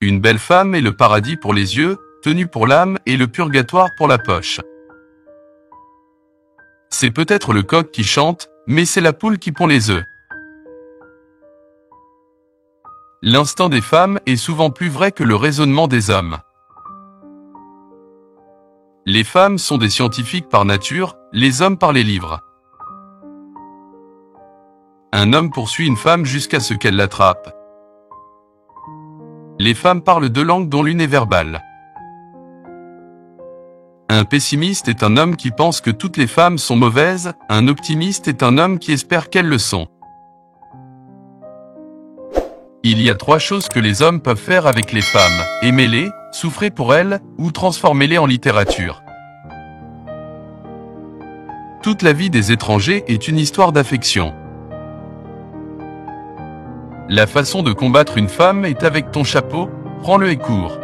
Une belle femme est le paradis pour les yeux, tenue pour l'âme et le purgatoire pour la poche. C'est peut-être le coq qui chante, mais c'est la poule qui pond les œufs. L'instinct des femmes est souvent plus vrai que le raisonnement des hommes. Les femmes sont des scientifiques par nature, les hommes par les livres. Un homme poursuit une femme jusqu'à ce qu'elle l'attrape. Les femmes parlent deux langues dont l'une est verbale. Un pessimiste est un homme qui pense que toutes les femmes sont mauvaises, un optimiste est un homme qui espère qu'elles le sont. Il y a 3 choses que les hommes peuvent faire avec les femmes: aimer-les, souffrir pour elles, ou transformer-les en littérature. Toute la vie des étrangers est une histoire d'affection. La façon de combattre une femme est avec ton chapeau, prends-le et cours.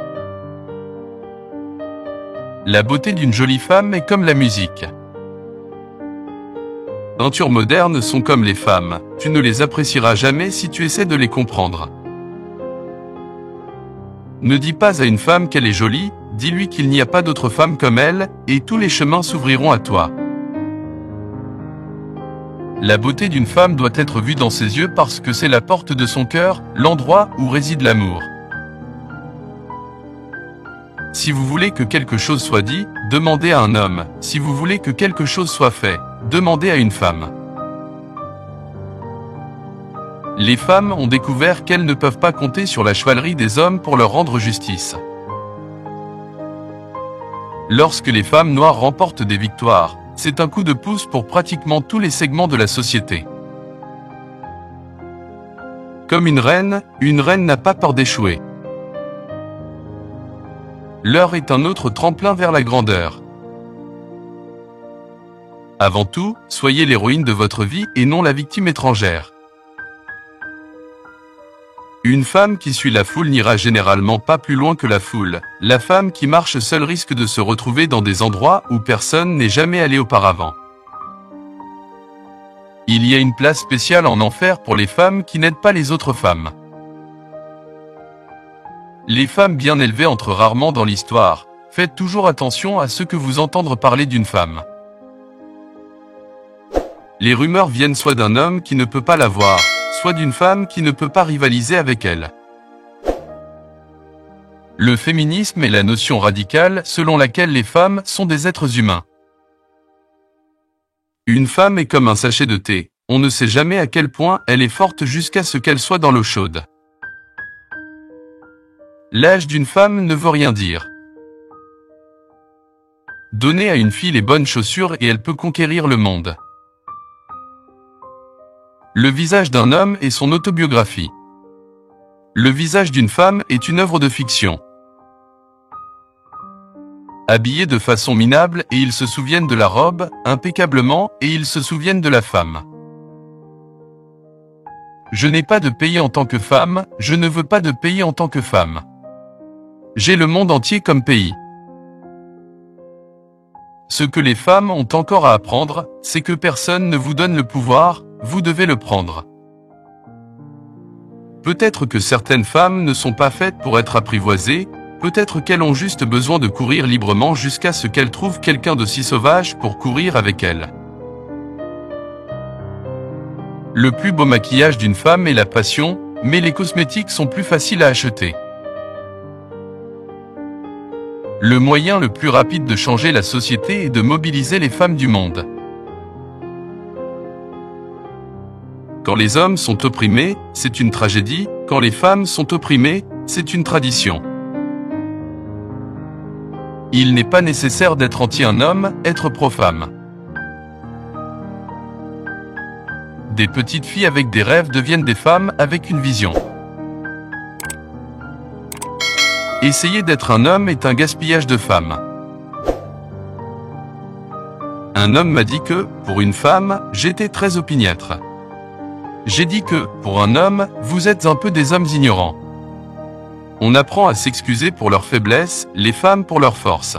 La beauté d'une jolie femme est comme la musique. Les peintures modernes sont comme les femmes, tu ne les apprécieras jamais si tu essaies de les comprendre. Ne dis pas à une femme qu'elle est jolie, dis-lui qu'il n'y a pas d'autre femme comme elle, et tous les chemins s'ouvriront à toi. La beauté d'une femme doit être vue dans ses yeux parce que c'est la porte de son cœur, l'endroit où réside l'amour. Si vous voulez que quelque chose soit dit, demandez à un homme. Si vous voulez que quelque chose soit fait, demandez à une femme. Les femmes ont découvert qu'elles ne peuvent pas compter sur la chevalerie des hommes pour leur rendre justice. Lorsque les femmes noires remportent des victoires, c'est un coup de pouce pour pratiquement tous les segments de la société. Comme une reine n'a pas peur d'échouer. L'heure est un autre tremplin vers la grandeur. Avant tout, soyez l'héroïne de votre vie et non la victime étrangère. Une femme qui suit la foule n'ira généralement pas plus loin que la foule. La femme qui marche seule risque de se retrouver dans des endroits où personne n'est jamais allé auparavant. Il y a une place spéciale en enfer pour les femmes qui n'aident pas les autres femmes. Les femmes bien élevées entrent rarement dans l'histoire. Faites toujours attention à ce que vous entendez parler d'une femme. Les rumeurs viennent soit d'un homme qui ne peut pas la voir, soit d'une femme qui ne peut pas rivaliser avec elle. Le féminisme est la notion radicale selon laquelle les femmes sont des êtres humains. Une femme est comme un sachet de thé. On ne sait jamais à quel point elle est forte jusqu'à ce qu'elle soit dans l'eau chaude. L'âge d'une femme ne veut rien dire. Donnez à une fille les bonnes chaussures et elle peut conquérir le monde. Le visage d'un homme est son autobiographie. Le visage d'une femme est une œuvre de fiction. Habillés de façon minable et ils se souviennent de la robe, impeccablement, et ils se souviennent de la femme. Je n'ai pas de pays en tant que femme, je ne veux pas de pays en tant que femme. J'ai le monde entier comme pays. Ce que les femmes ont encore à apprendre, c'est que personne ne vous donne le pouvoir, vous devez le prendre. Peut-être que certaines femmes ne sont pas faites pour être apprivoisées, peut-être qu'elles ont juste besoin de courir librement jusqu'à ce qu'elles trouvent quelqu'un de si sauvage pour courir avec elles. Le plus beau maquillage d'une femme est la passion, mais les cosmétiques sont plus faciles à acheter. Le moyen le plus rapide de changer la société est de mobiliser les femmes du monde. Quand les hommes sont opprimés, c'est une tragédie, quand les femmes sont opprimées, c'est une tradition. Il n'est pas nécessaire d'être anti un homme, être pro-femme. Des petites filles avec des rêves deviennent des femmes avec une vision. Essayer d'être un homme est un gaspillage de femmes. Un homme m'a dit que, pour une femme, j'étais très opiniâtre. J'ai dit que, pour un homme, vous êtes un peu des hommes ignorants. On apprend à s'excuser pour leurs faiblesses, les femmes pour leurs forces.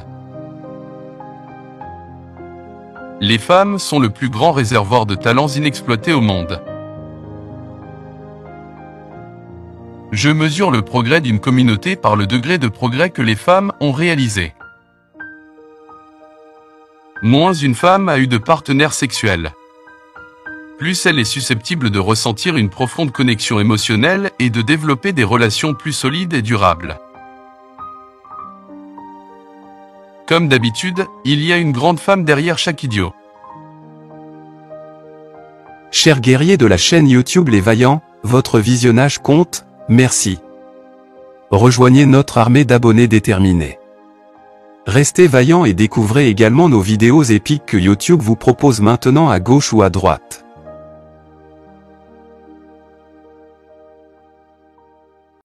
Les femmes sont le plus grand réservoir de talents inexploités au monde. Je mesure le progrès d'une communauté par le degré de progrès que les femmes ont réalisé. Moins une femme a eu de partenaires sexuels. Plus elle est susceptible de ressentir une profonde connexion émotionnelle et de développer des relations plus solides et durables. Comme d'habitude, il y a une grande femme derrière chaque idiot. Chers guerriers de la chaîne YouTube Les Vaillants, votre visionnage compte, merci. Rejoignez notre armée d'abonnés déterminés. Restez vaillants et découvrez également nos vidéos épiques que YouTube vous propose maintenant à gauche ou à droite.